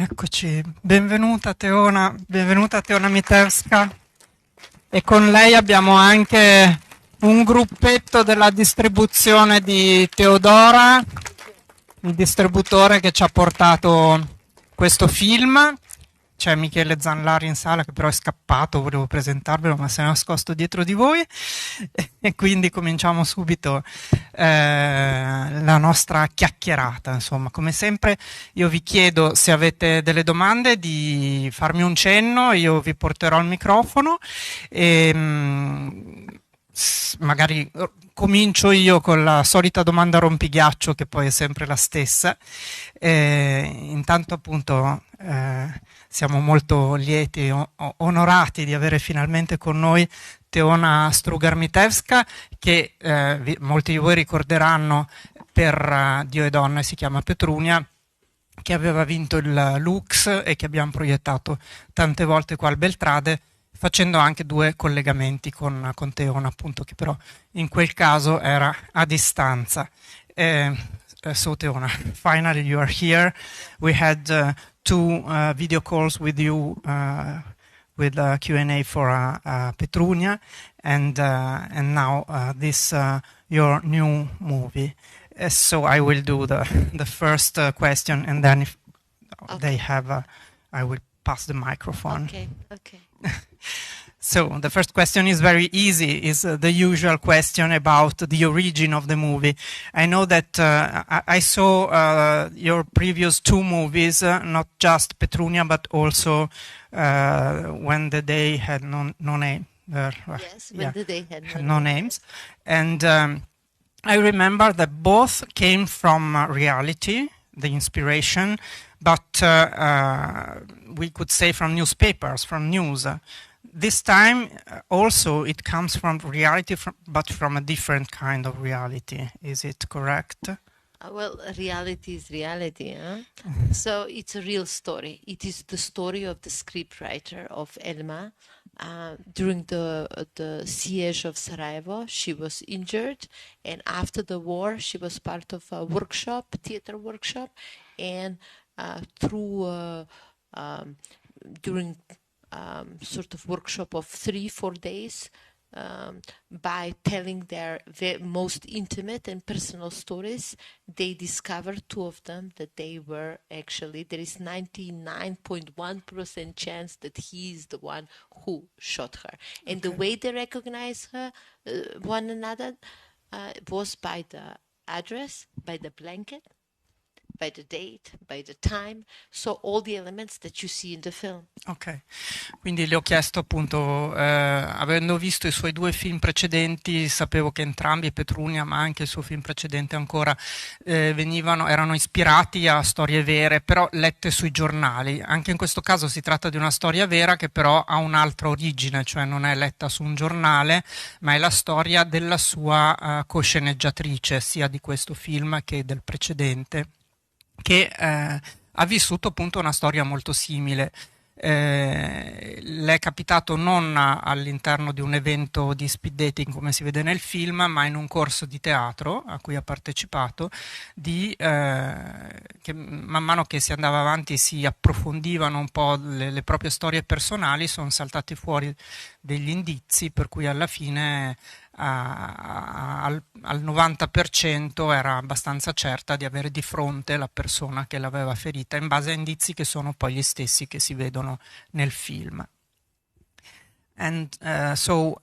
Eccoci, benvenuta Teona Mitevska, e con lei abbiamo anche un gruppetto della distribuzione di Teodora, il distributore che ci ha portato questo film. C'è Michele Zanlari in sala che però è scappato, volevo presentarvelo ma si è nascosto dietro di voi e quindi cominciamo subito la nostra chiacchierata. Insomma, come sempre io vi chiedo, se avete delle domande, di farmi un cenno, io vi porterò il microfono e magari comincio io con la solita domanda rompighiaccio che poi è sempre la stessa. Intanto appunto siamo molto lieti e onorati di avere finalmente con noi Teona Strugar-Mitevska, che molti di voi ricorderanno per Dio e Donne, si chiama Petrunia, che aveva vinto il Lux e che abbiamo proiettato tante volte qua al Beltrade, facendo anche due collegamenti con Teona, appunto, che però in quel caso era a distanza. So Teona, finally you are here. We had two video calls with you with Q&A for Petrunia, and now this your new movie. So I will do the first question, and then if they have, I will pass the microphone. Okay. So the first question is very easy, is the usual question about the origin of the movie. I know that I saw your previous two movies, not just Petrunia, but also When the Day Had No Name. Yes, When the Day Had No Names. And I remember that both came from reality, the inspiration, but we could say from newspapers, from news. This time also it comes from reality, but from a different kind of reality. Is it correct? Well, reality is reality, huh? So it's a real story. It is the story of the scriptwriter of Elma. During the siege of Sarajevo, she was injured, and after the war, she was part of a workshop, theater workshop, and during sort of workshop of 3-4 days, by telling their most intimate and personal stories, they discovered, two of them, that they were actually, there is 99.1% chance that he is the one who shot her. And the way they recognize her, one another, was by the address, by the blanket, by the date, by the time, so all the elements that you see in the film. Ok, quindi le ho chiesto appunto, avendo visto i suoi due film precedenti, sapevo che entrambi, Petrunia ma anche il suo film precedente ancora, erano ispirati a storie vere, però lette sui giornali. Anche in questo caso si tratta di una storia vera che però ha un'altra origine, cioè non è letta su un giornale, ma è la storia della sua cosceneggiatrice, sia di questo film che del precedente, che ha vissuto appunto una storia molto simile. Le è capitato non all'interno di un evento di speed dating come si vede nel film, ma in un corso di teatro a cui ha partecipato, che man mano che si andava avanti si approfondivano un po' le proprie storie personali, sono saltati fuori degli indizi per cui alla fine al 90% era abbastanza certa di avere di fronte la persona che l'aveva ferita, in base a indizi che sono poi gli stessi che si vedono nel film. And so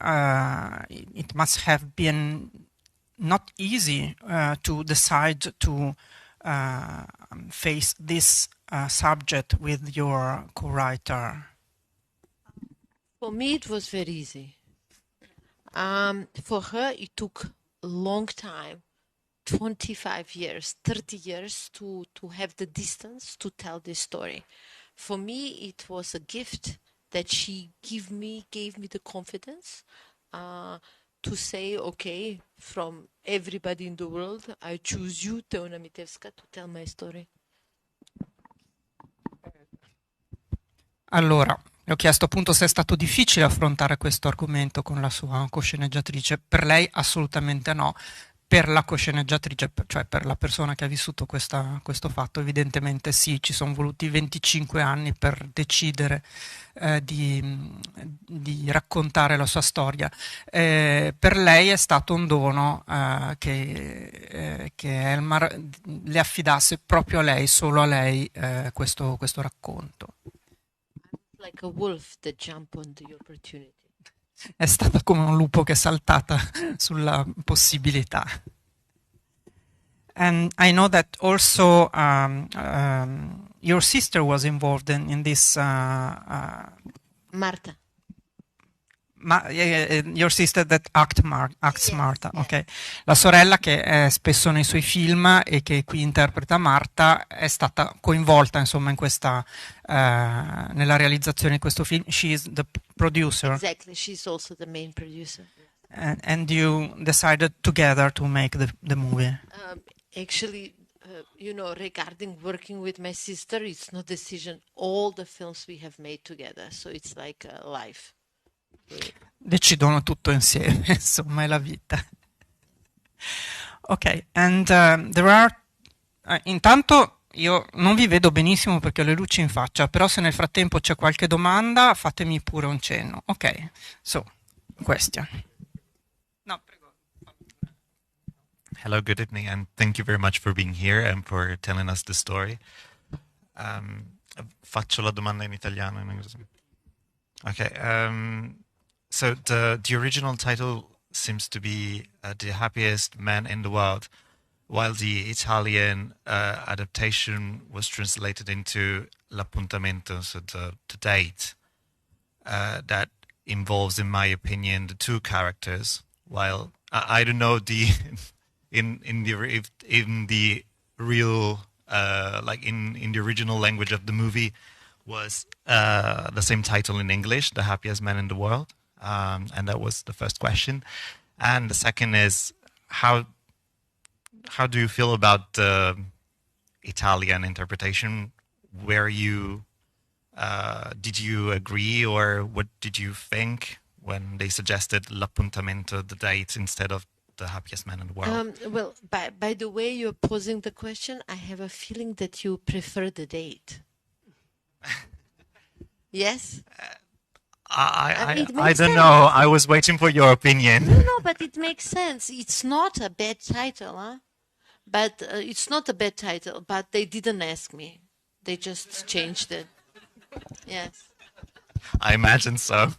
it must have been not easy to decide to face this subject with your co-writer. For me it was very easy. For her, it took a long time, 25 years, 30 years to have the distance to tell this story. For me, it was a gift that she gave me the confidence to say, okay, from everybody in the world, I choose you, Teona Mitevska, to tell my story. Allora, le ho chiesto appunto se è stato difficile affrontare questo argomento con la sua cosceneggiatrice. Per lei assolutamente no. per la cosceneggiatrice, cioè per la persona che ha vissuto questo fatto, evidentemente sì, ci sono voluti 25 anni per decidere di raccontare la sua storia. Per lei è stato un dono che Elmar le affidasse proprio a lei, solo a lei, questo racconto. Like a wolf that jumped on the opportunity. È stata come un lupo che è saltata sulla possibilità. And I know that also your sister was involved in this. Marta. Your sister that acts Yes, Marta, yes. ok. La sorella che è spesso nei suoi film e che qui interpreta Marta è stata coinvolta insomma in questa nella realizzazione di questo film. She is the producer. Exactly, she's also the main producer. And you decided together to make the movie. Actually, you know, regarding working with my sister, it's no decision. All the films we have made together, so it's like life. Decidono tutto insieme, insomma, è la vita. Ok, and there are... intanto io non vi vedo benissimo perché ho le luci in faccia, però se nel frattempo c'è qualche domanda fatemi pure un cenno. Ok, so, question. No, prego. Hello, good evening, and thank you very much for being here and for telling us the story. Faccio la domanda in italiano. In inglese. Okay, so the original title seems to be The Happiest Man in the World, while the Italian adaptation was translated into L'appuntamento, so the date. That involves, in my opinion, the two characters. While I don't know the in the real like in the original language of the movie was the same title in English, The Happiest Man in the World, and that was the first question. And the second is how do you feel about the Italian interpretation? Where you did you agree, or what did you think when they suggested l'appuntamento, the date, instead of the happiest man in the world? Well, by the way you're posing the question, I have a feeling that you prefer the date. Yes? I don't know. I was waiting for your opinion. No, but it makes sense. It's not a bad title, huh? But it's not a bad title, but they didn't ask me. They just changed it. Yes. I imagine so.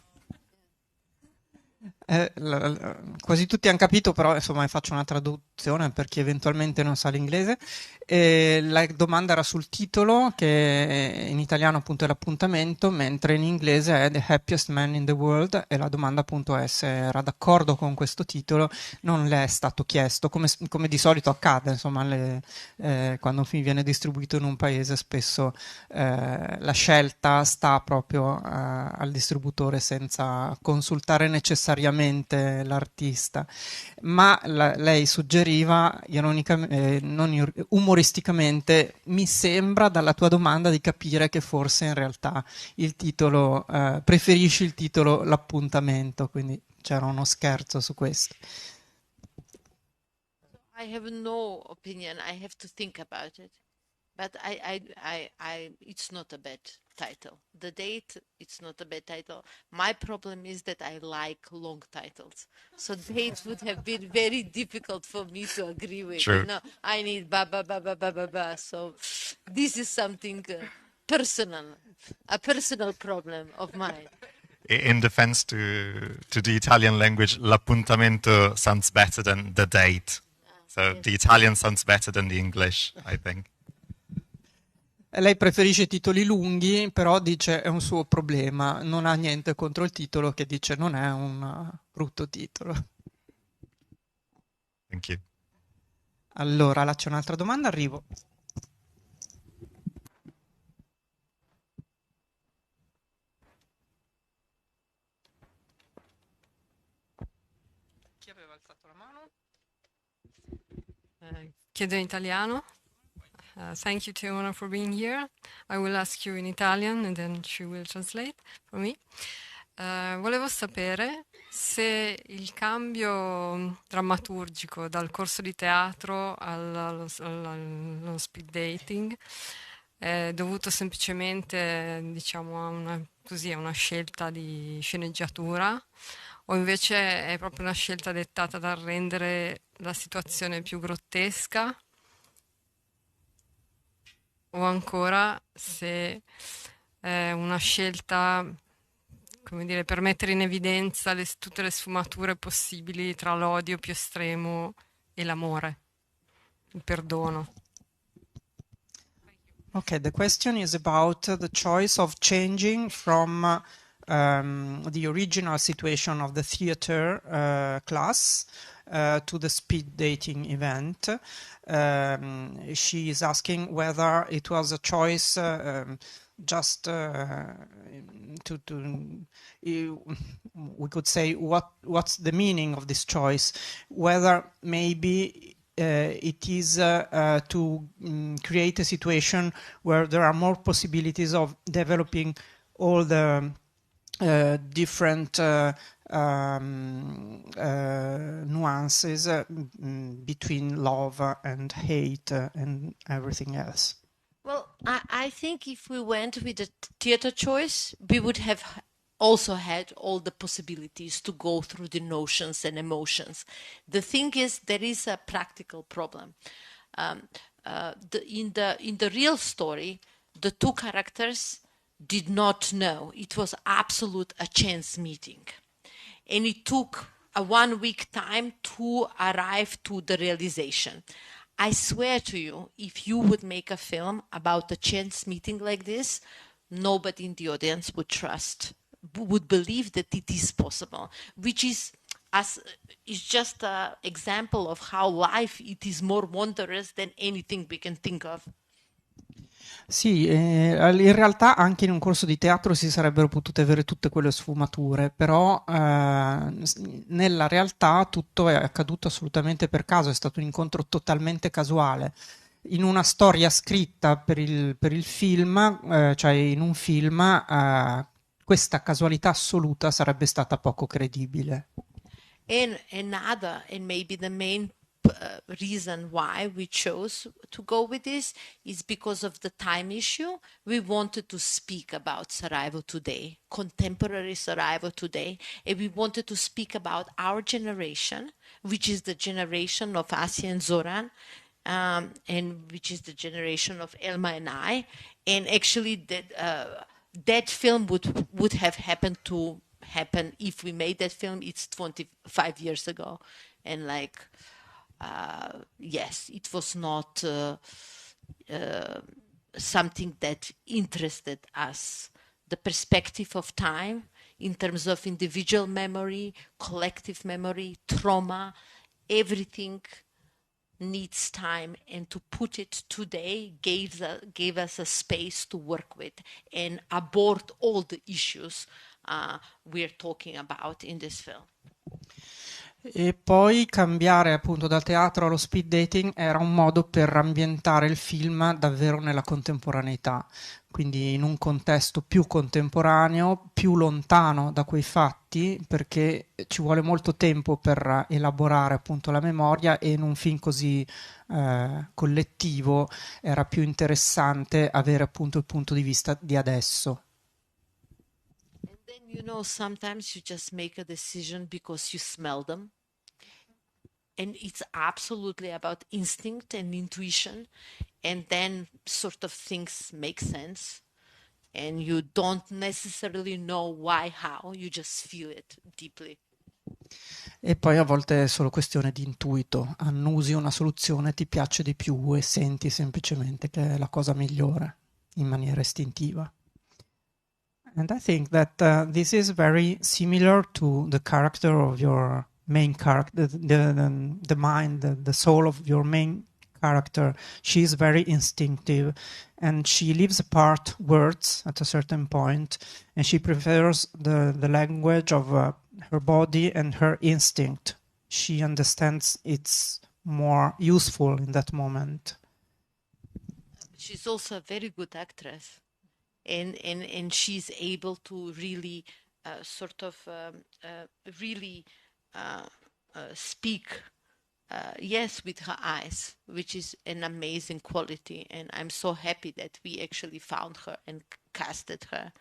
Quasi tutti hanno capito, però insomma faccio una traduzione per chi eventualmente non sa l'inglese. La domanda era sul titolo, che in italiano appunto è l'appuntamento, mentre in inglese è The Happiest Man in the World, e la domanda appunto è se era d'accordo con questo titolo. Non le è stato chiesto, come di solito accade, insomma, quando un film viene distribuito in un paese spesso la scelta sta proprio al distributore senza consultare necessariamente l'artista, ma lei suggeriva umoristicamente: mi sembra dalla tua domanda di capire che forse in realtà il titolo preferisci il titolo l'appuntamento, quindi c'era uno scherzo su questo. I have no opinion. I have to think about it. But it's not a bad title. The date, it's not a bad title. My problem is that I like long titles. So date would have been very difficult for me to agree with. True. You know, I need ba ba ba ba ba ba ba. So this is something personal, a personal problem of mine. In defense to the Italian language, l'appuntamento sounds better than the date. So yes. The Italian sounds better than the English, I think. Lei preferisce titoli lunghi, però dice è un suo problema, non ha niente contro il titolo, che dice non è un brutto titolo. Thank you. Allora, là c'è un'altra domanda, arrivo. Chi aveva alzato la mano? Chiedo in italiano. Thank you, Teona, for being here. I will ask you in Italian and then she will translate for me. Volevo sapere se il cambio drammaturgico dal corso di teatro allo speed dating è dovuto semplicemente, diciamo, a una scelta di sceneggiatura, o invece è proprio una scelta dettata dal rendere la situazione più grottesca, o ancora se è una scelta, come dire, per mettere in evidenza tutte le sfumature possibili tra l'odio più estremo e l'amore, il perdono. Okay, the question is about the choice of changing from the original situation of the theater class to the speed dating event. She is asking whether it was a choice just we could say what's the meaning of this choice, whether maybe it is to create a situation where there are more possibilities of developing all the different nuances between love and hate and everything else. Well, I think if we went with the theater choice, we would have also had all the possibilities to go through the notions and emotions. The thing is, there is a practical problem. In the real story, the two characters did not know. It was absolute a chance meeting. And it took a 1 week time to arrive to the realization. I swear to you, if you would make a film about a chance meeting like this, nobody in the audience would believe that it is possible, which is just an example of how life it is more wondrous than anything we can think of. Sì, in realtà anche in un corso di teatro si sarebbero potute avere tutte quelle sfumature, però nella realtà tutto è accaduto assolutamente per caso, è stato un incontro totalmente casuale. In una storia scritta per il film, cioè in un film, questa casualità assoluta sarebbe stata poco credibile. And maybe the main reason why we chose to go with this is because of the time issue. We wanted to speak about Sarajevo today, contemporary Sarajevo today, and we wanted to speak about our generation, which is the generation of Asya and Zoran, and which is the generation of Elma and I. And actually that film would have happened if we made that film. It's 25 years ago. And yes, it was not something that interested us. The perspective of time in terms of individual memory, collective memory, trauma, everything needs time, and to put it today gave us a space to work with and abort all the issues we're talking about in this film. E poi cambiare appunto dal teatro allo speed dating era un modo per ambientare il film davvero nella contemporaneità, quindi in un contesto più contemporaneo, più lontano da quei fatti, perché ci vuole molto tempo per elaborare appunto la memoria, e in un film così collettivo era più interessante avere appunto il punto di vista di adesso. Sometimes you just make a decision because you smell them. And it's absolutely about instinct and intuition. And then sort of things make sense. And you don't necessarily know why, how. You just feel it deeply. E poi a volte è solo questione di intuito. Annusi una soluzione, ti piace di più e senti semplicemente che è la cosa migliore in maniera istintiva. And I think that this is very similar to the character of your main character, the mind, the soul of your main character. She is very instinctive, and she leaves apart words at a certain point, and she prefers the language of her body and her instinct. She understands it's more useful in that moment. She's also a very good actress. And she's able to really sort of really speak, yes, with her eyes, which is an amazing quality. And I'm so happy that we actually found her and casted her.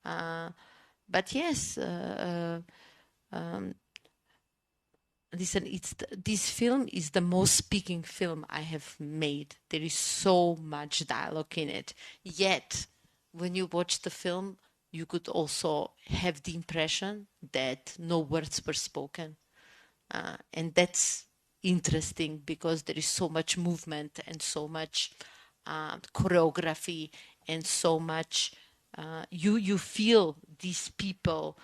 But yes, listen, this film is the most speaking film I have made. There is so much dialogue in it. Yet, when you watch the film, you could also have the impression that no words were spoken. And that's interesting because there is so much movement and so much choreography and so much you feel these people,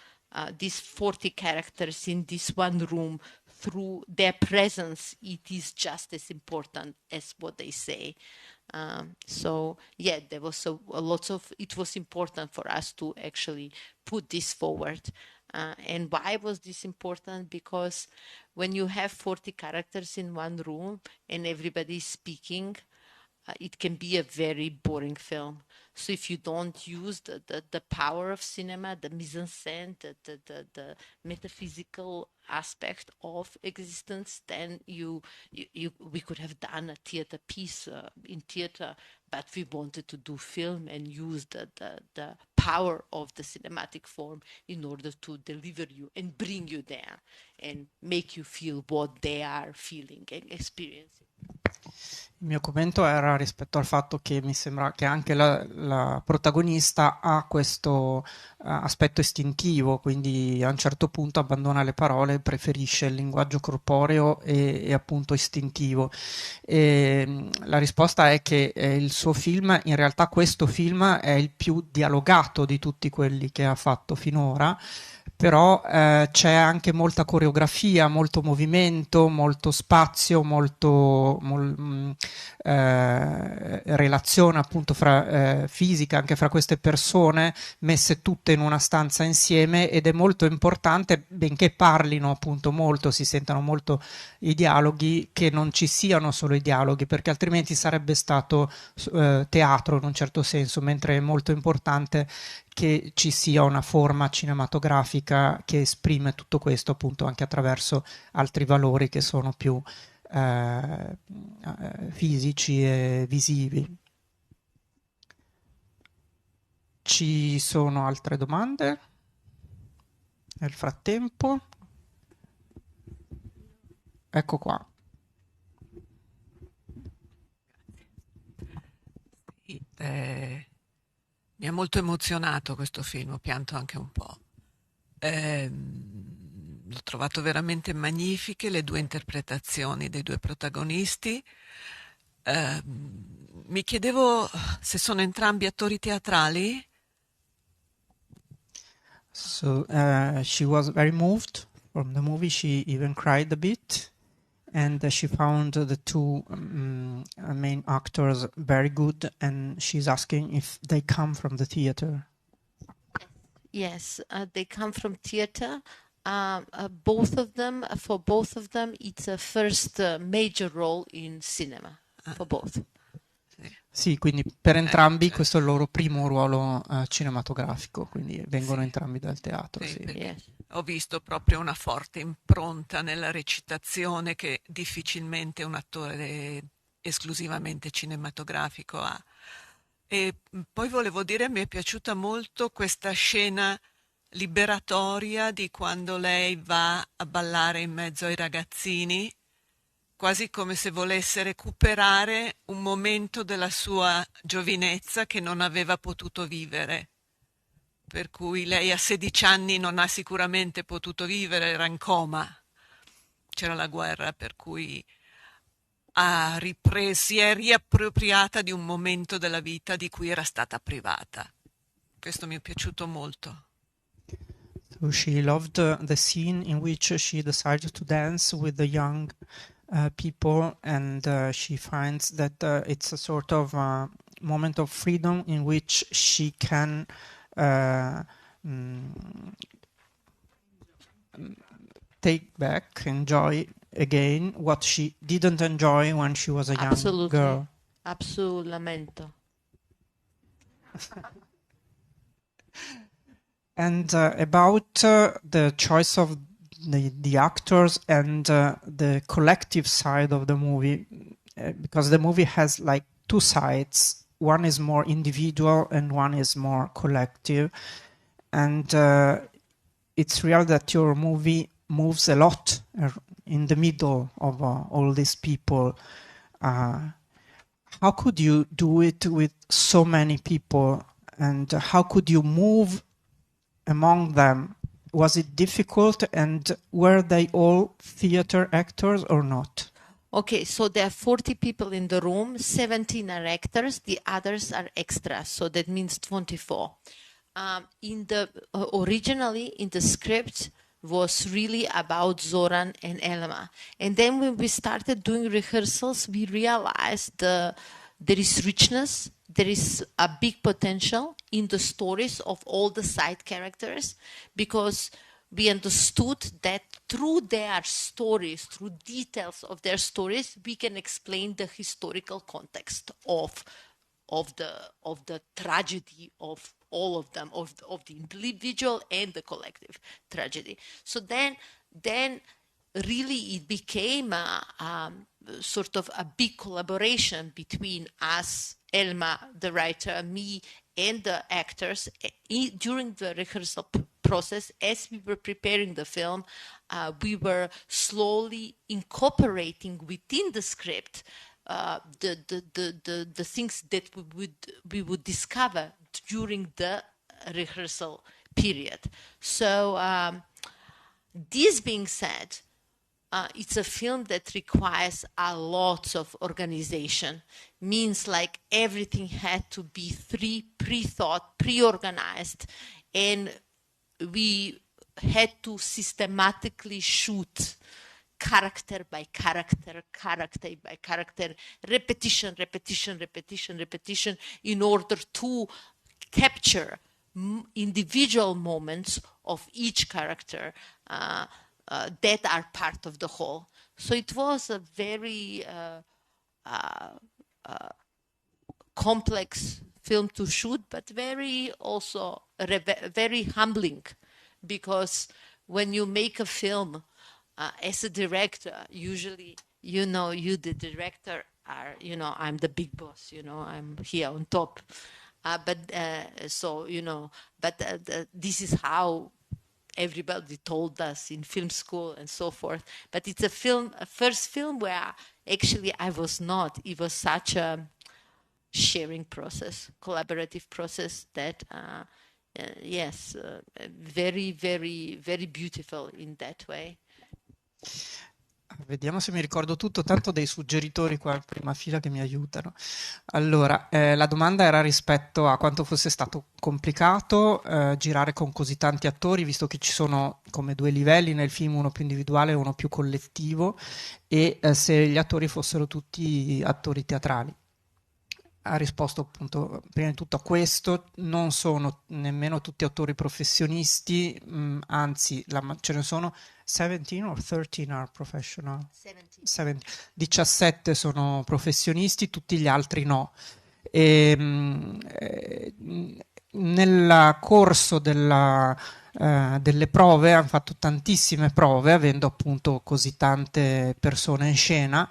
these 40 characters in this one room. Through their presence, it is just as important as what they say. So yeah, there was a lot of, it was important for us to actually put this forward. And why was this important? Because when you have 40 characters in one room and everybody is speaking, it can be a very boring film. So if you don't use the power of cinema, the mise-en-scène, the metaphysical aspect of existence, then we could have done a theater piece in theater, but we wanted to do film and use the power of the cinematic form in order to deliver you and bring you there and make you feel what they are feeling and experiencing. Il mio commento era rispetto al fatto che mi sembra che anche la protagonista ha questo aspetto istintivo, quindi a un certo punto abbandona le parole, preferisce il linguaggio corporeo e appunto istintivo. E, la risposta è che il suo film, in realtà questo film è il più dialogato di tutti quelli che ha fatto finora, però c'è anche molta coreografia, molto movimento, molto spazio, relazione appunto fisica anche fra queste persone messe tutte in una stanza insieme, ed è molto importante, benché parlino appunto molto, si sentano molto i dialoghi, che non ci siano solo i dialoghi, perché altrimenti sarebbe stato teatro in un certo senso, mentre è molto importante che ci sia una forma cinematografica che esprime tutto questo appunto anche attraverso altri valori che sono più fisici e visivi. Ci sono altre domande nel frattempo? Ecco qua. Sì, mi ha molto emozionato questo film, ho pianto anche un po'. L'ho trovato veramente magnifiche le due interpretazioni dei due protagonisti. Mi chiedevo se sono entrambi attori teatrali. So she was very moved from the movie. She even cried a bit, and she found the two main actors very good, and she's asking if they come from the theater. Yes, they come from theater. Both of them, for both of them, it's a first major role in cinema, for both. Sì, quindi per entrambi questo è il loro primo ruolo cinematografico, quindi vengono entrambi dal teatro. Sì, Sì. Yes. Ho visto proprio una forte impronta nella recitazione che difficilmente un attore esclusivamente cinematografico ha. E poi volevo dire, mi è piaciuta molto questa scena liberatoria di quando lei va a ballare in mezzo ai ragazzini, quasi come se volesse recuperare un momento della sua giovinezza che non aveva potuto vivere. Per cui lei a 16 anni non ha sicuramente potuto vivere, era in coma, c'era la guerra, per cui si è riappropriata di un momento della vita di cui era stata privata. Questo mi è piaciuto molto. So she loved the scene in which she decided to dance with the young people, and she finds that it's a sort of moment of freedom in which she can take back, enjoy again what she didn't enjoy when she was a young girl. Assolutamente. And about the choice of the actors and the collective side of the movie, because the movie has like two sides. One is more individual and one is more collective. And it's real that your movie moves a lot in the middle of all these people. How could you do it with so many people? And how could you move among them? Was it difficult, and were they all theater actors or not? Okay, so there are 40 people in the room, 17 are actors, the others are extras, so that means 24. Originally in the script was really about Zoran and Elma. And then when we started doing rehearsals, we realized there is richness, there is a big potential in the stories of all the side characters, because we understood that through their stories, through details of their stories, we can explain the historical context of the tragedy of all of them, of the individual and the collective tragedy. So then really it became a sort of a big collaboration between us, Elma, the writer, me, and the actors during the rehearsal process. As we were preparing the film, we were slowly incorporating within the script the things that we would discover during the rehearsal period. So this being said, it's a film that requires a lot of organization. Means like everything had to be pre-thought, pre-organized, and we had to systematically shoot character by character, character by character, repetition, in order to capture individual moments of each character that are part of the whole. So it was a very complex film to shoot, but very also very humbling, because when you make a film as a director, usually, you the director are, I'm the big boss, I'm here on top. This is how everybody told us in film school and so forth. But it's a first film where actually I was not. It was such a sharing process, collaborative process that, very, very, very beautiful in that way. Vediamo se mi ricordo tutto, tanto dei suggeritori qua in prima fila che mi aiutano. Allora, la domanda era rispetto a quanto fosse stato complicato girare con così tanti attori, visto che ci sono come due livelli nel film, uno più individuale e uno più collettivo, e se gli attori fossero tutti attori teatrali. Ha risposto appunto prima di tutto a questo: non sono nemmeno tutti attori professionisti, anzi ce ne sono 17 o 13 are professional? 17 sono professionisti, tutti gli altri no. Nel corso delle prove hanno fatto tantissime prove, avendo appunto così tante persone in scena.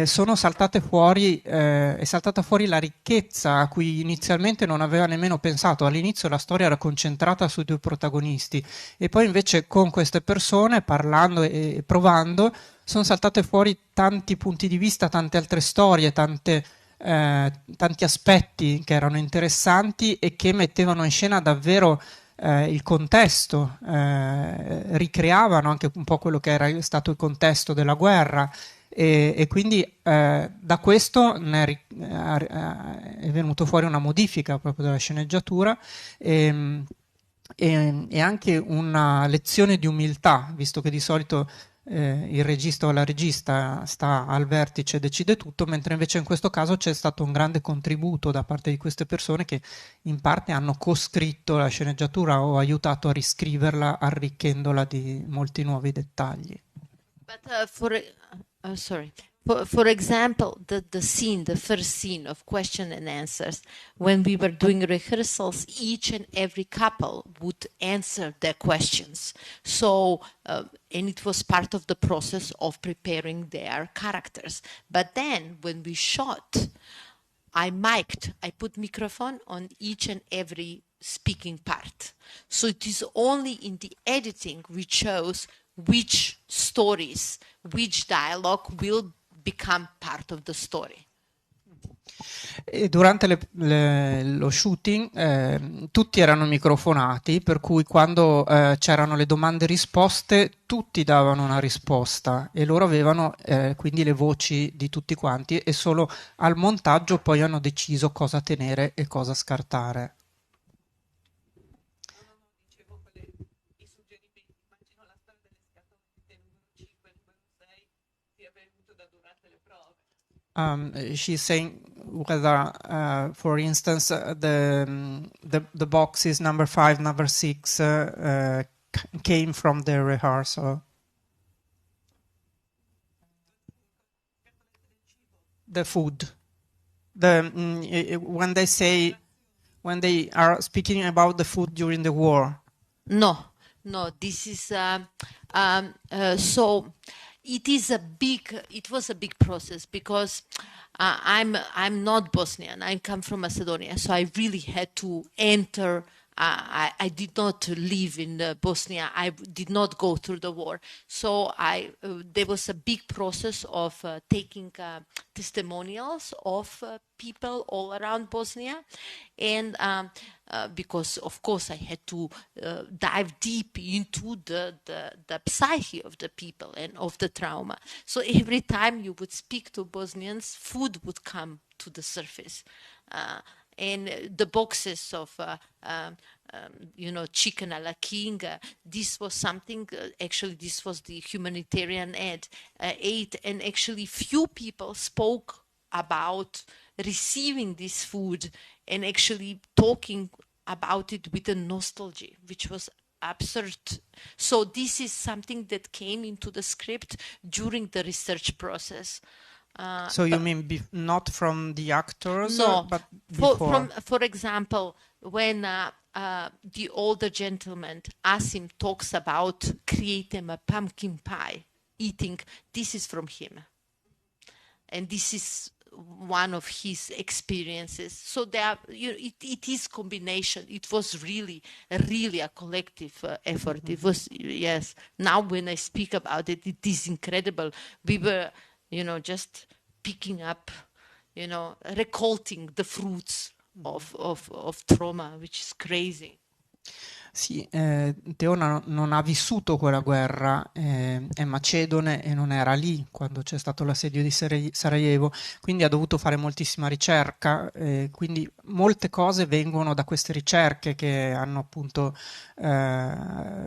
Sono saltate fuori, è saltata fuori la ricchezza a cui inizialmente non aveva nemmeno pensato. All'inizio la storia era concentrata sui due protagonisti, e poi invece con queste persone, parlando e provando, sono saltate fuori tanti punti di vista, tante altre storie, tanti aspetti che erano interessanti e che mettevano in scena davvero il contesto, ricreavano anche un po' quello che era stato il contesto della guerra. E quindi da questo è venuto fuori una modifica proprio della sceneggiatura e anche una lezione di umiltà, visto che di solito il regista o la regista sta al vertice e decide tutto, mentre invece in questo caso c'è stato un grande contributo da parte di queste persone che in parte hanno coscritto la sceneggiatura o aiutato a riscriverla, arricchendola di molti nuovi dettagli. But For example, the first scene of question and answers, when we were doing rehearsals, each and every couple would answer their questions. So, and it was part of the process of preparing their characters. But then when we shot, I put microphone on each and every speaking part. So it is only in the editing we chose which stories, which dialogue will become part of the story. E durante lo shooting tutti erano microfonati, per cui quando c'erano le domande e risposte tutti davano una risposta e loro avevano quindi le voci di tutti quanti, e solo al montaggio poi hanno deciso cosa tenere e cosa scartare. I suggerimenti, immagino la storia delle scatolette numero 5 e numero 6 sia venuto da durante le prove. She's saying whether, for instance, the boxes number 5, number 6 came from the rehearsal. The food. When they are speaking about the food during the war. No, this is so it was a big process, because I'm not Bosnian. I come from Macedonia, so I really had to enter. I did not live in Bosnia. I did not go through the war. So there was a big process of taking testimonials of people all around Bosnia. And because, of course, I had to dive deep into the psyche of the people and of the trauma. So every time you would speak to Bosnians, food would come to the surface. And the boxes of, chicken a la king, this was something, actually this was the humanitarian aid, and actually few people spoke about receiving this food and actually talking about it with a nostalgia, which was absurd. So this is something that came into the script during the research process. So you mean not from the actors, no, but before? For example, when the older gentleman, Asim, talks about creating a pumpkin pie, eating, this is from him. And this is one of his experiences. So there, it is combination. It was really a collective effort. It was, yes. Now when I speak about it, it is incredible. We were, just picking up, recolting the fruits of trauma, which is crazy. Sì, Teo non ha vissuto quella guerra, è macedone e non era lì quando c'è stato l'assedio di Sarajevo, quindi ha dovuto fare moltissima ricerca, quindi molte cose vengono da queste ricerche che hanno appunto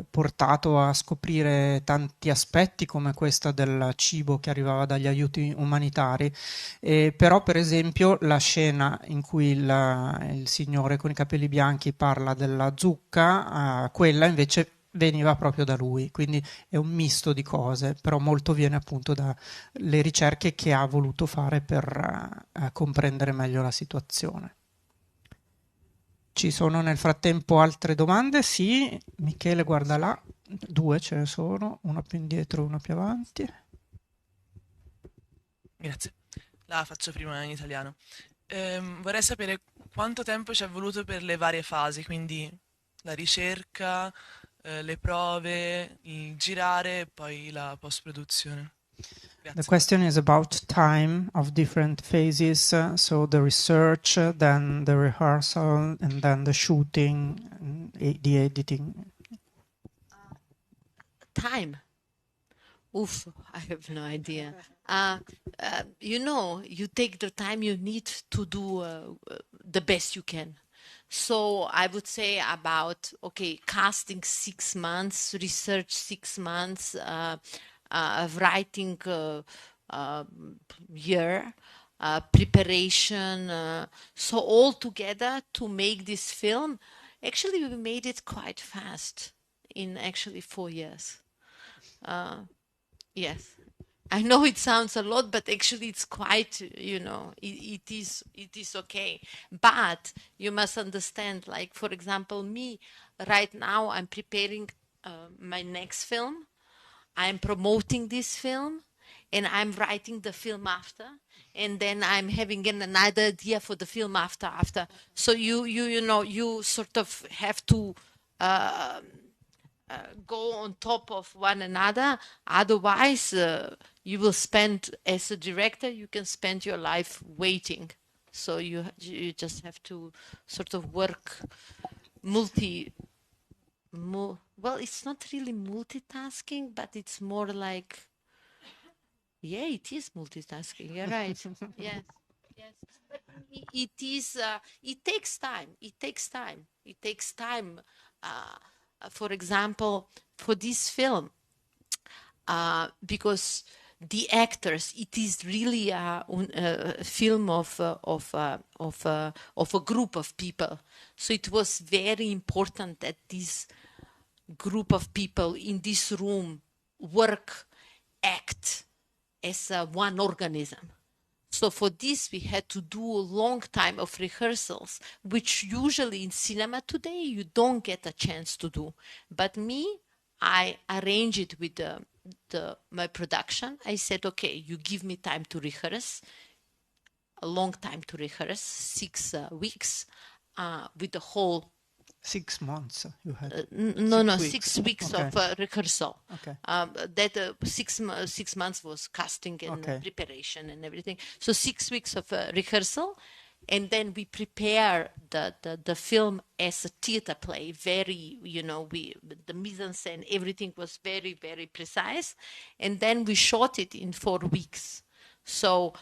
portato a scoprire tanti aspetti come questa del cibo che arrivava dagli aiuti umanitari, però per esempio la scena in cui il signore con i capelli bianchi parla della zucca, quella invece veniva proprio da lui, quindi è un misto di cose, però molto viene appunto dalle ricerche che ha voluto fare per comprendere meglio la situazione. Ci sono nel frattempo altre domande? Sì, Michele guarda là, 2 ce ne sono, una più indietro e una più avanti. Grazie, la faccio prima in italiano. Vorrei sapere quanto tempo ci è voluto per le varie fasi, quindi la ricerca, le prove, il girare e poi la post-produzione. The question is about time of different phases, so the research, then the rehearsal, and then the shooting, and the editing. Time. Oof, I have no idea. You take the time you need to do the best you can. So I would say about, casting 6 months, research 6 months, writing year, preparation. So all together to make this film, actually we made it quite fast, in actually 4 years. Yes. I know it sounds a lot, but actually it's quite, it is okay. But you must understand, like, for example, me, right now I'm preparing my next film. I'm promoting this film and I'm writing the film after. And then I'm having another idea for the film after. So you sort of have to go on top of one another. Otherwise, you will spend, as a director, you can spend your life waiting. So you just have to sort of work well, it's not really multitasking, but it's more like, yeah, it is multitasking. You're right. Yes, yes. But it is. It takes time. It takes time. It takes time. For example, for this film, because the actors, it is really a film of a group of people. So it was very important that this group of people in this room work, act as one organism. So for this, we had to do a long time of rehearsals, which usually in cinema today, you don't get a chance to do. But me, I arrange it with my production. I said, okay, you give me time to rehearse, a long time to rehearse, 6 weeks, with the whole 6 months you had? No, 6 weeks. 6 weeks Okay. of rehearsal. Okay. That 6 months was casting and Okay. preparation and everything. So 6 weeks of rehearsal, and then we prepare the film as a theater play. Very, the mise en scène, everything was very, very precise, and then we shot it in 4 weeks. So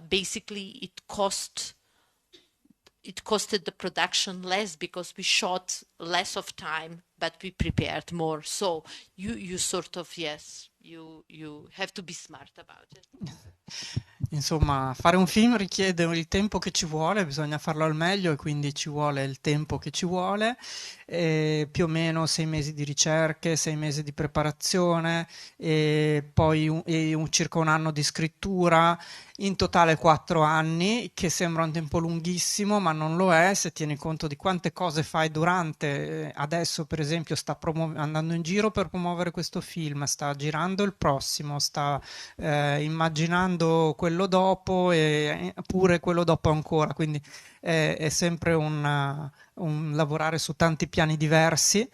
basically, it costed the production less because we shot less of time, but we prepared more. So you sort of, yes, you have to be smart about it. Insomma, fare un film richiede il tempo che ci vuole, bisogna farlo al meglio e quindi ci vuole il tempo che ci vuole, più o meno 6 mesi di ricerche, 6 mesi di preparazione, e poi circa un anno di scrittura, in totale 4 anni, che sembra un tempo lunghissimo, ma non lo è se tieni conto di quante cose fai durante. Adesso per esempio sta andando in giro per promuovere questo film, sta girando il prossimo, sta immaginando quello dopo e pure quello dopo ancora, quindi è sempre un lavorare su tanti piani diversi.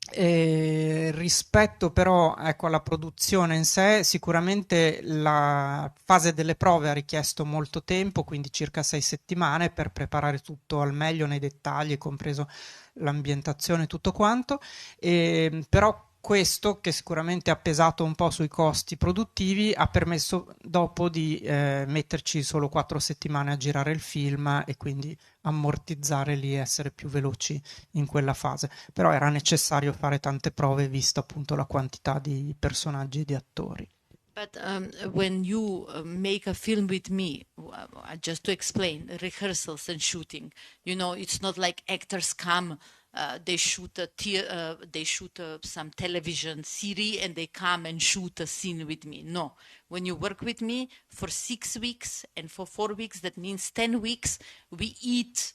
Rispetto però, ecco, alla produzione in sé, sicuramente la fase delle prove ha richiesto molto tempo, quindi circa 6 settimane per preparare tutto al meglio nei dettagli, compreso l'ambientazione e tutto quanto, però questo, che sicuramente ha pesato un po' sui costi produttivi, ha permesso dopo di metterci solo 4 settimane a girare il film e quindi ammortizzare lì e essere più veloci in quella fase. Però era necessario fare tante prove vista appunto la quantità di personaggi e di attori. But when you make a film with me, just to explain, rehearsals and shooting, it's not like actors come, they shoot some television series and they come and shoot a scene with me. No, when you work with me for 6 weeks and for 4 weeks, that means 10 weeks, we eat,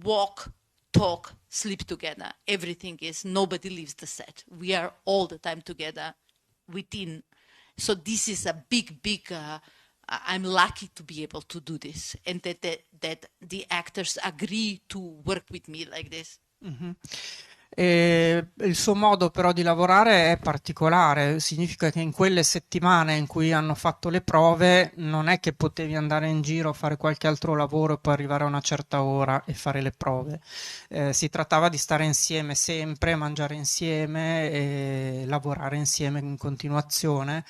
walk, talk, sleep together. Everything nobody leaves the set. We are all the time together within. So this is a big, I'm lucky to be able to do this, and that the actors agree to work with me like this. Mm-hmm. Il suo modo però di lavorare è particolare, significa che in quelle settimane in cui hanno fatto le prove non è che potevi andare in giro a fare qualche altro lavoro e poi arrivare a una certa ora e fare le prove. Si trattava di stare insieme sempre, mangiare insieme e lavorare insieme in continuazione,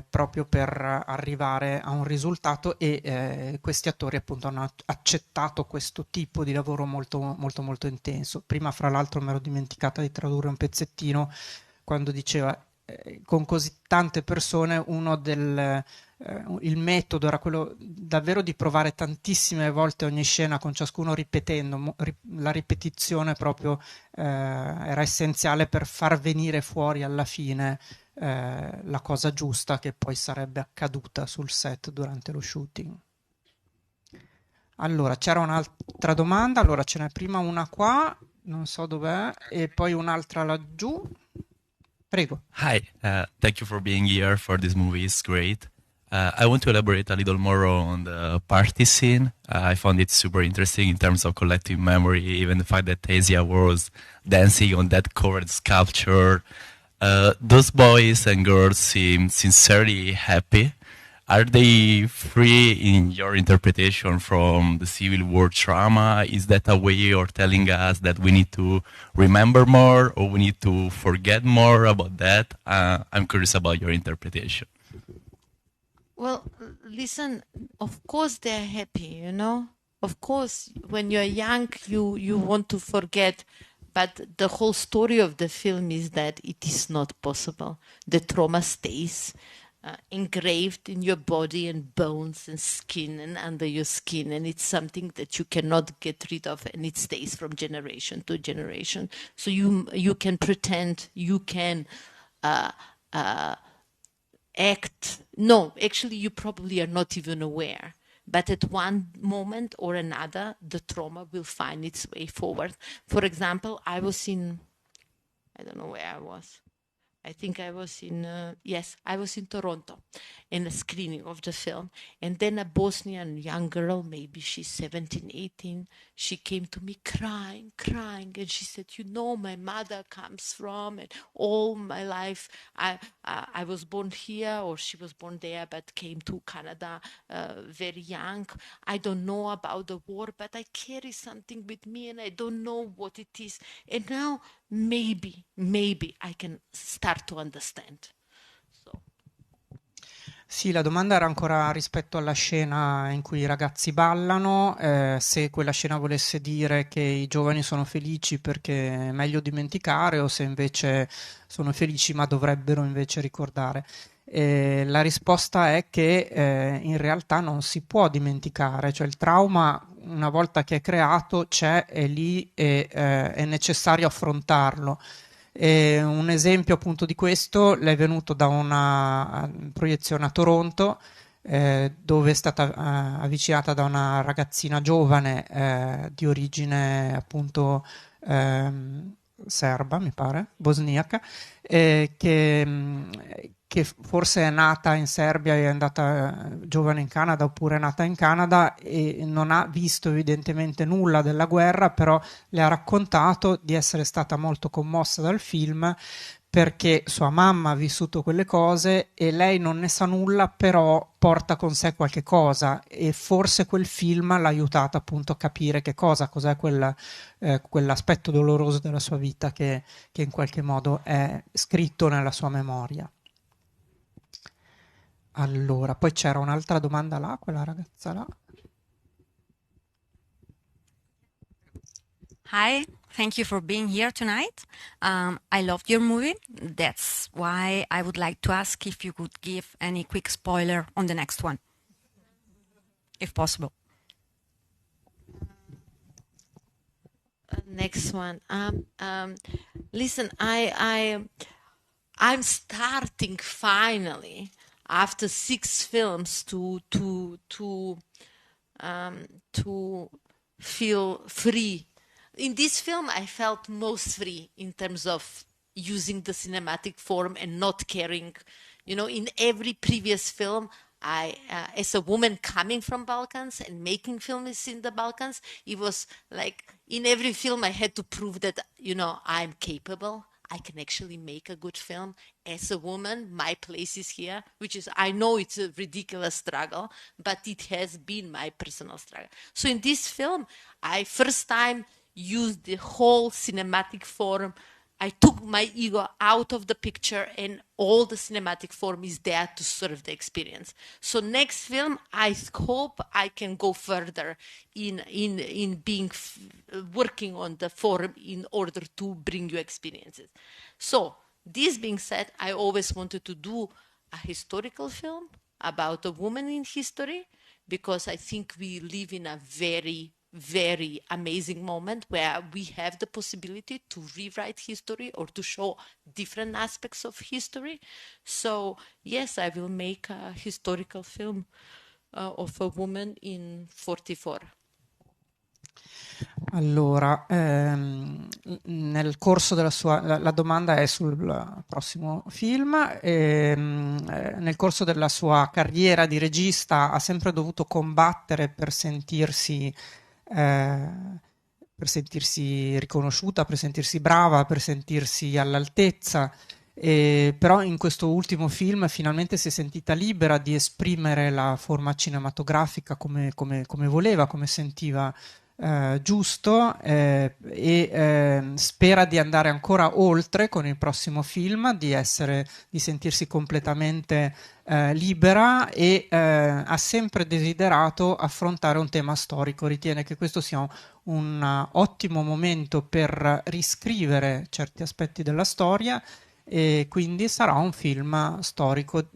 proprio per arrivare a un risultato, e questi attori appunto hanno accettato questo tipo di lavoro molto molto molto intenso. Prima, fra l'altro, mi ero dimenticata di tradurre un pezzettino quando diceva con così tante persone il metodo era quello davvero di provare tantissime volte ogni scena con ciascuno ripetendo. La ripetizione proprio era essenziale per far venire fuori alla fine la cosa giusta che poi sarebbe accaduta sul set durante lo shooting. Allora, c'era un'altra domanda, allora ce n'è prima una qua, non so dov'è, e poi un'altra laggiù. Prego. Hi, thank you for being here for this movie. It's great. I want to elaborate a little more on the party scene. I found it super interesting in terms of collective memory, even the fact that Asia was dancing on that covered sculpture. Those boys and girls seem sincerely happy. Are they free in your interpretation from the Civil War trauma? Is that a way you're telling us that we need to remember more or we need to forget more about that? I'm curious about your interpretation. Well, listen, of course they're happy, you know? Of course, when you're young, you want to forget. But the whole story of the film is that it is not possible. The trauma stays engraved in your body and bones and skin and under your skin, and it's something that you cannot get rid of, and it stays from generation to generation. So you can pretend, you can act. No, actually, you probably are not even aware. But at one moment or another, the trauma will find its way forward. For example, I don't know where I was. I think I was I was in Toronto in a screening of the film. And then a Bosnian young girl, maybe she's 17, 18, she came to me crying. And she said, you know, my mother comes from, and all my life, I was born here, or she was born there, but came to Canada very young. I don't know about the war, but I carry something with me and I don't know what it is. And now maybe I can start to understand. So. Sì, la domanda era ancora rispetto alla scena in cui i ragazzi ballano, se quella scena volesse dire che i giovani sono felici perché è meglio dimenticare o se invece sono felici ma dovrebbero invece ricordare. La risposta è che in realtà non si può dimenticare, cioè il trauma una volta che è creato c'è, è lì e è necessario affrontarlo. Un esempio appunto di questo è venuto da una proiezione a Toronto dove è stata avvicinata da una ragazzina giovane di origine appunto serba, mi pare, bosniaca, che forse è nata in Serbia e è andata giovane in Canada, oppure è nata in Canada e non ha visto evidentemente nulla della guerra, però le ha raccontato di essere stata molto commossa dal film perché sua mamma ha vissuto quelle cose e lei non ne sa nulla, però porta con sé qualche cosa e forse quel film l'ha aiutata appunto a capire cos'è quell'aspetto doloroso della sua vita che in qualche modo è scritto nella sua memoria. Allora, poi c'era un'altra domanda là, quella ragazza là. Hi, thank you for being here tonight. I loved your movie. That's why I would like to ask if you could give any quick spoiler on the next one, if possible. Next one. Listen, I'm starting finally after 6 films to feel free. In this film, I felt most free in terms of using the cinematic form and not caring. You know, in every previous film, I, as a woman coming from Balkans and making films in the Balkans, it was like in every film I had to prove that, you know, I'm capable. I can actually make a good film. As a woman, my place is here, which is, I know it's a ridiculous struggle, but it has been my personal struggle. So in this film, I first time used the whole cinematic form. I took my ego out of the picture and all the cinematic form is there to serve the experience. So next film, I hope I can go further in being working on the form in order to bring you experiences. So this being said, I always wanted to do a historical film about a woman in history because I think we live in a very very amazing moment where we have the possibility to rewrite history or to show different aspects of history. So yes, I will make a historical film of a woman in 44. Allora, nel corso della sua, la domanda è sul prossimo film. Nel corso della sua carriera di regista ha sempre dovuto combattere per sentirsi riconosciuta, per sentirsi brava, per sentirsi all'altezza. Però in questo ultimo film finalmente si è sentita libera di esprimere la forma cinematografica come voleva, come sentiva giusto, spera di andare ancora oltre con il prossimo film, di sentirsi completamente libera, e ha sempre desiderato affrontare un tema storico. Ritiene che questo sia un ottimo momento per riscrivere certi aspetti della storia, e quindi sarà un film storico,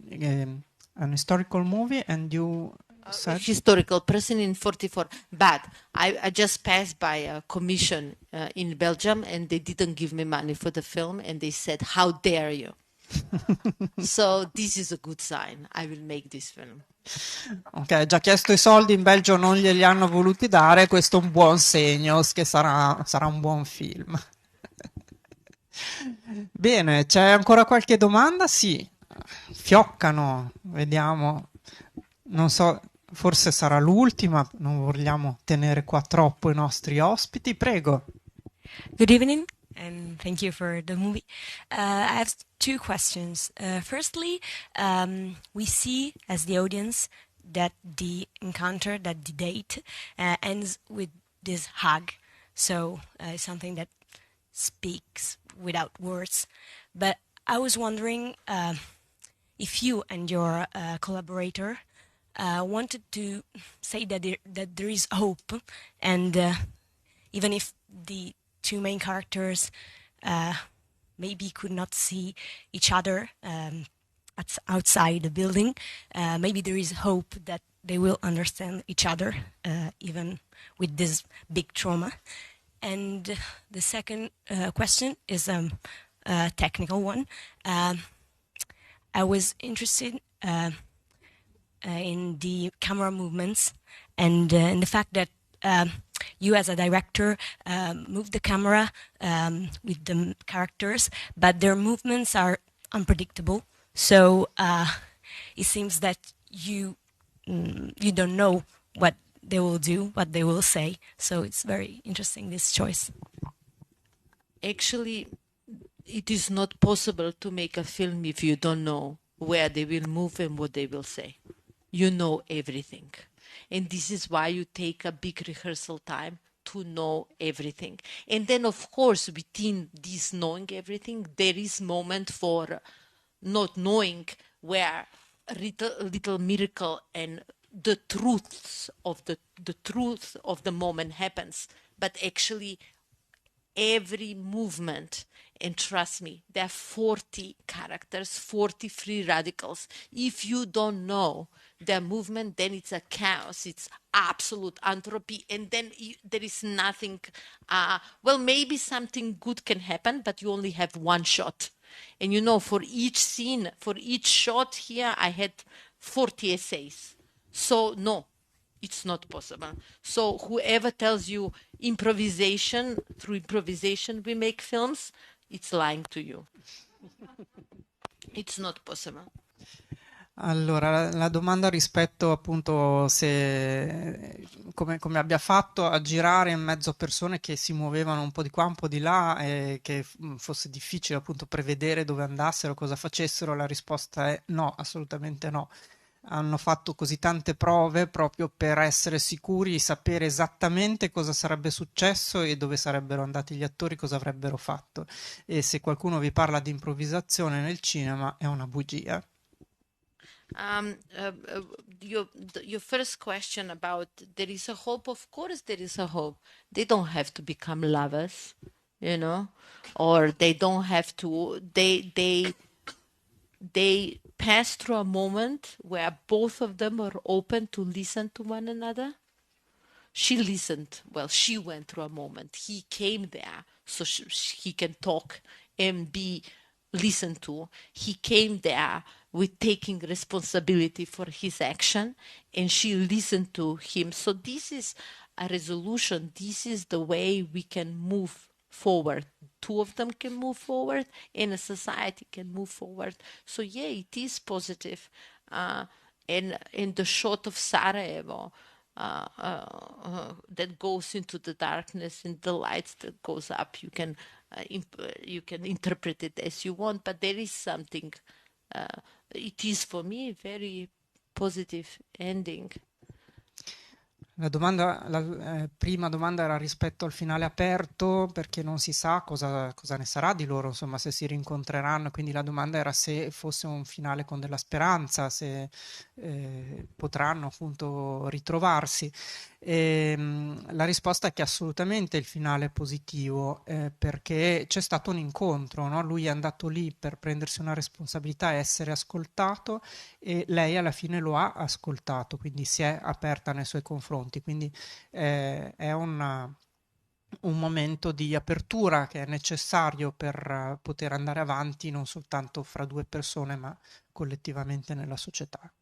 an historical movie. And you said Historical person in 44, but I just passed by a commission in Belgium, and they didn't give me money for the film, and they said, how dare you. So this is a good sign. I will make this film. Ok, ha già chiesto i soldi, in Belgio non glieli hanno voluti dare, questo è un buon segno che sarà un buon film. Bene, c'è ancora qualche domanda? Sì, fioccano, vediamo. Non so, forse sarà l'ultima, non vogliamo tenere qua troppo i nostri ospiti. Prego. Good evening, and thank you for the movie. I have two questions. Firstly, we see as the audience that the encounter, that the date ends with this hug. So it's something that speaks without words. But I was wondering if you and your collaborator wanted to say that there is hope, and even if the two main characters maybe could not see each other outside the building, maybe there is hope that they will understand each other even with this big trauma. And the second question is a technical one. I was interested in the camera movements, and in the fact that you as a director move the camera with the characters, but their movements are unpredictable. So it seems that you don't know what they will do, what they will say. So it's very interesting, this choice. Actually, it is not possible to make a film if you don't know where they will move and what they will say. You know everything. And this is why you take a big rehearsal time to know everything. And then, of course, within this knowing everything, there is moment for not knowing, where little miracle and the truth of the moment happens. But actually, every movement, and trust me, there are 40 characters, 40 free radicals. If you don't know their movement, then it's a chaos, it's absolute entropy, and then there is nothing. Well, maybe something good can happen, but you only have one shot. And you know, for each scene, for each shot here, I had 40 essays. So no, it's not possible. So whoever tells you through improvisation we make films, it's lying to you. It's not possible. Allora, la domanda rispetto appunto come abbia fatto a girare in mezzo a persone che si muovevano un po' di qua, un po' di là, e che fosse difficile appunto prevedere dove andassero, cosa facessero, la risposta è no, assolutamente no. Hanno fatto così tante prove proprio per essere sicuri di sapere esattamente cosa sarebbe successo e dove sarebbero andati gli attori, cosa avrebbero fatto. E se qualcuno vi parla di improvvisazione nel cinema è una bugia. Your first question about there is a hope, of course there is a hope. They don't have to become lovers, you know, or they don't have to, they pass through a moment where both of them are open to listen to one another. she listened. Well, she went through a moment. He came there so he can talk and be listened to. He came there with taking responsibility for his action, and she listened to him. So this is a resolution. This is the way we can move forward. Two of them can move forward, and a society can move forward. So yeah, it is positive. And in the shot of Sarajevo, that goes into the darkness, and the lights that goes up, you can interpret it as you want, but there is something. It is for me a very positive ending. La prima domanda era rispetto al finale aperto, perché non si sa cosa ne sarà di loro, insomma, se si rincontreranno. Quindi la domanda era se fosse un finale con della speranza, se potranno appunto ritrovarsi. La risposta è che assolutamente il finale è positivo, perché c'è stato un incontro, no? Lui è andato lì per prendersi una responsabilità e essere ascoltato, e lei alla fine lo ha ascoltato, quindi si è aperta nei suoi confronti. Quindi è un momento di apertura che è necessario per poter andare avanti, non soltanto fra due persone, ma collettivamente nella società.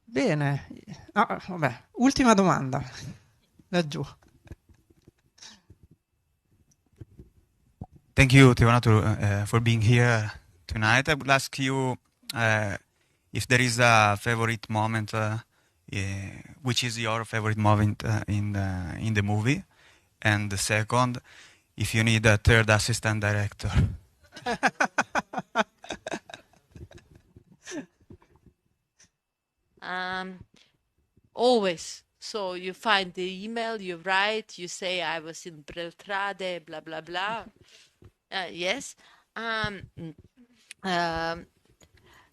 Bene, vabbè, ultima domanda, laggiù. Thank you, Teonato, for being here tonight. I would ask you if there is a favorite moment, which is your favorite moment in the movie, and the second, if you need a third assistant director. Always. So you find the email, you write, you say I was in Beltrade, blah blah blah. Yes.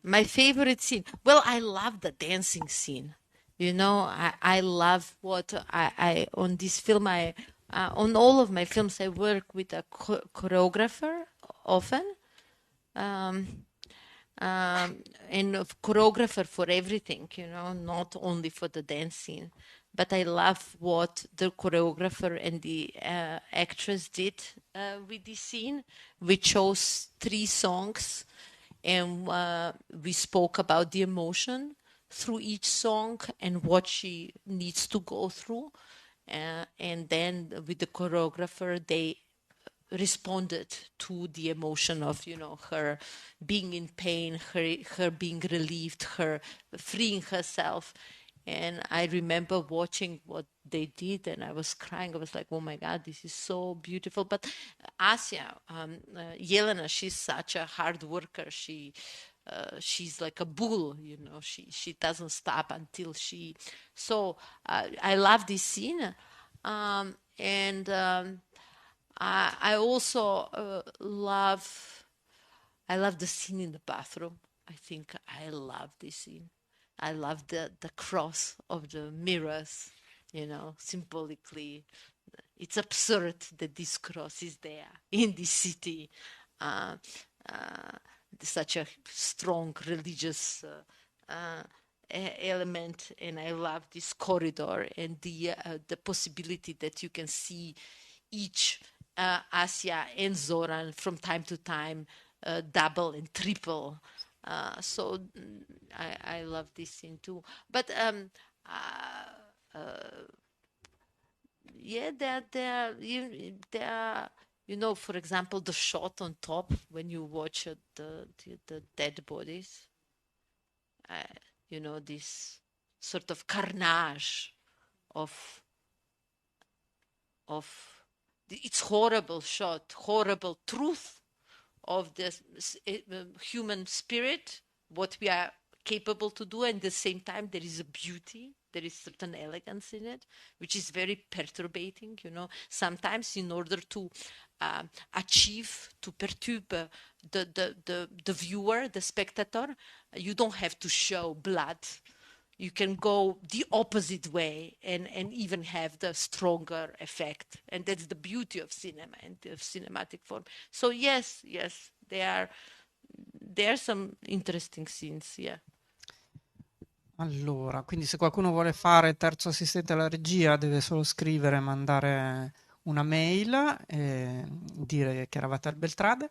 My favorite scene. Well, I love the dancing scene. You know, I love what I on this film. On all of my films, I work with a choreographer often. And a choreographer for everything, you know, not only for the dance scene. But I love what the choreographer and the actress did with this scene. We chose 3 songs, and we spoke about the emotion through each song and what she needs to go through. And then with the choreographer, they responded to the emotion of, you know, her being in pain, her being relieved, her freeing herself. And I remember watching what they did, and I was crying. I was like, oh my God, this is so beautiful. But Asia, Yelena, she's such a hard worker. She's like a bull, you know, she doesn't stop until she. So I love this scene. I also love the scene in the bathroom. I think I love this scene. I love the cross of the mirrors, you know, symbolically. It's absurd that this cross is there in this city. Such a strong religious element, and I love this corridor and the possibility that you can see each Asia and Zoran from time to time double and triple. So I love this scene too. But yeah, there you know, for example, the shot on top when you watch the dead bodies. You know, this sort of carnage of it's horrible shot, horrible truth of the human spirit, what we are capable to do, and at the same time there is a beauty, there is certain elegance in it, which is very perturbating, you know. Sometimes in order to achieve, to perturb the viewer, the spectator, you don't have to show blood. You can go the opposite way and even have the stronger effect. And that's the beauty of cinema and the cinematic form. So yes, there are some interesting scenes, yeah. Allora, quindi se qualcuno vuole fare terzo assistente alla regia deve solo scrivere, mandare una mail e dire che eravate al Beltrade.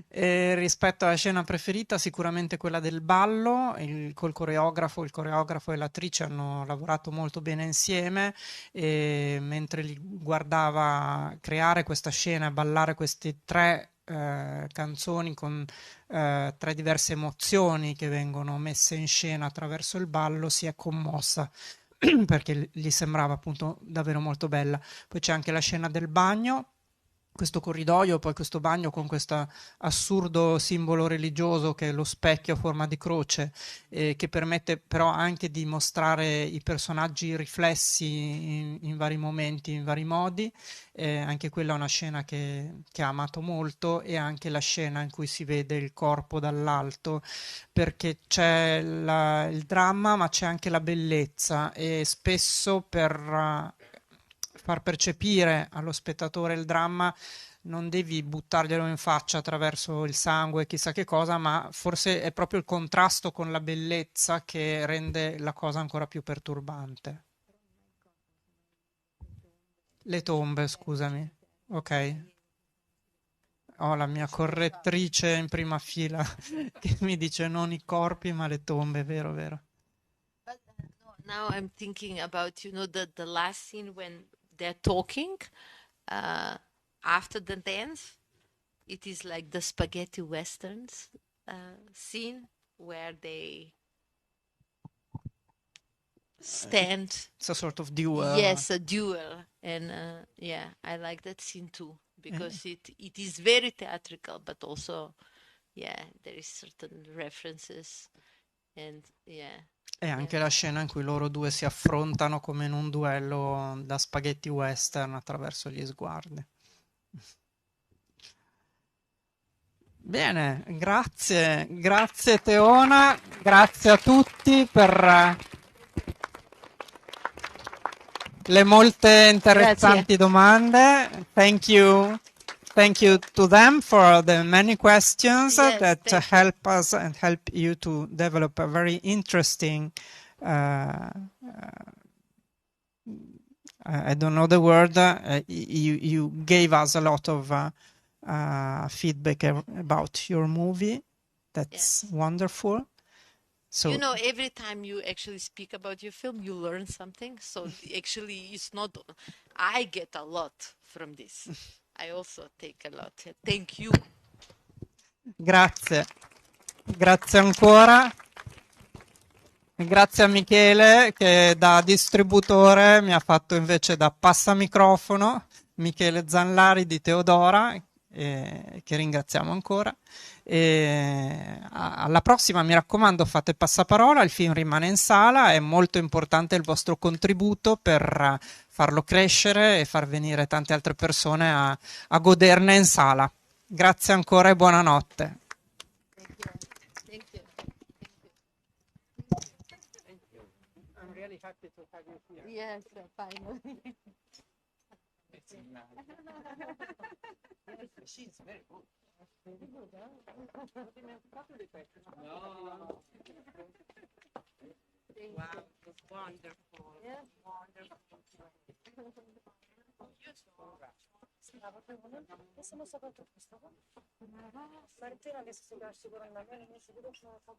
E rispetto alla scena preferita, sicuramente quella del ballo, col coreografo, il coreografo e l'attrice hanno lavorato molto bene insieme e mentre li guardava creare questa scena e ballare queste tre canzoni con tre diverse emozioni che vengono messe in scena attraverso il ballo, si è commossa perché gli sembrava appunto davvero molto bella. Poi c'è anche la scena del bagno, questo corridoio, poi questo bagno con questo assurdo simbolo religioso che è lo specchio a forma di croce, che permette però anche di mostrare i personaggi riflessi in vari momenti, in vari modi. Anche quella è una scena che ha amato molto, e anche la scena in cui si vede il corpo dall'alto, perché c'è il dramma ma c'è anche la bellezza, e spesso per far percepire allo spettatore il dramma non devi buttarglielo in faccia attraverso il sangue, chissà che cosa, ma forse è proprio il contrasto con la bellezza che rende la cosa ancora più perturbante. Le tombe, scusami. Ok. Ho la mia correttrice in prima fila che mi dice non i corpi ma le tombe, vero, vero. But no, now I'm thinking about, the last scene when they're talking after the dance. It is like the spaghetti westerns scene where they stand. It's a sort of duel. Yes, a duel, and yeah, I like that scene too because it is very theatrical, but also, yeah, there is certain references, and yeah. E anche la scena in cui loro due si affrontano come in un duello da spaghetti western attraverso gli sguardi. Bene, grazie, grazie Teona, grazie a tutti per le molte interessanti domande. Thank you to them for the many questions that help us and help you to develop a very interesting I don't know the word. You gave us a lot of feedback about your movie. That's wonderful. So Every time you actually speak about your film, you learn something. So actually, it's not. I get a lot from this. I also take a lot. Thank you. Grazie. Grazie ancora. Grazie a Michele che da distributore mi ha fatto invece da passamicrofono, Michele Zanlari di Teodora, che ringraziamo ancora. Alla prossima, mi raccomando, fate passaparola, il film rimane in sala, è molto importante il vostro contributo per farlo crescere e far venire tante altre persone a goderne in sala. Grazie ancora e buonanotte. Happy to have you here. Yes, finally. Yes, she's very good. Very good, huh? No. Wow, it was wonderful. Yeah. Wonderful. Martina che si sta sicuramente a me non si può fare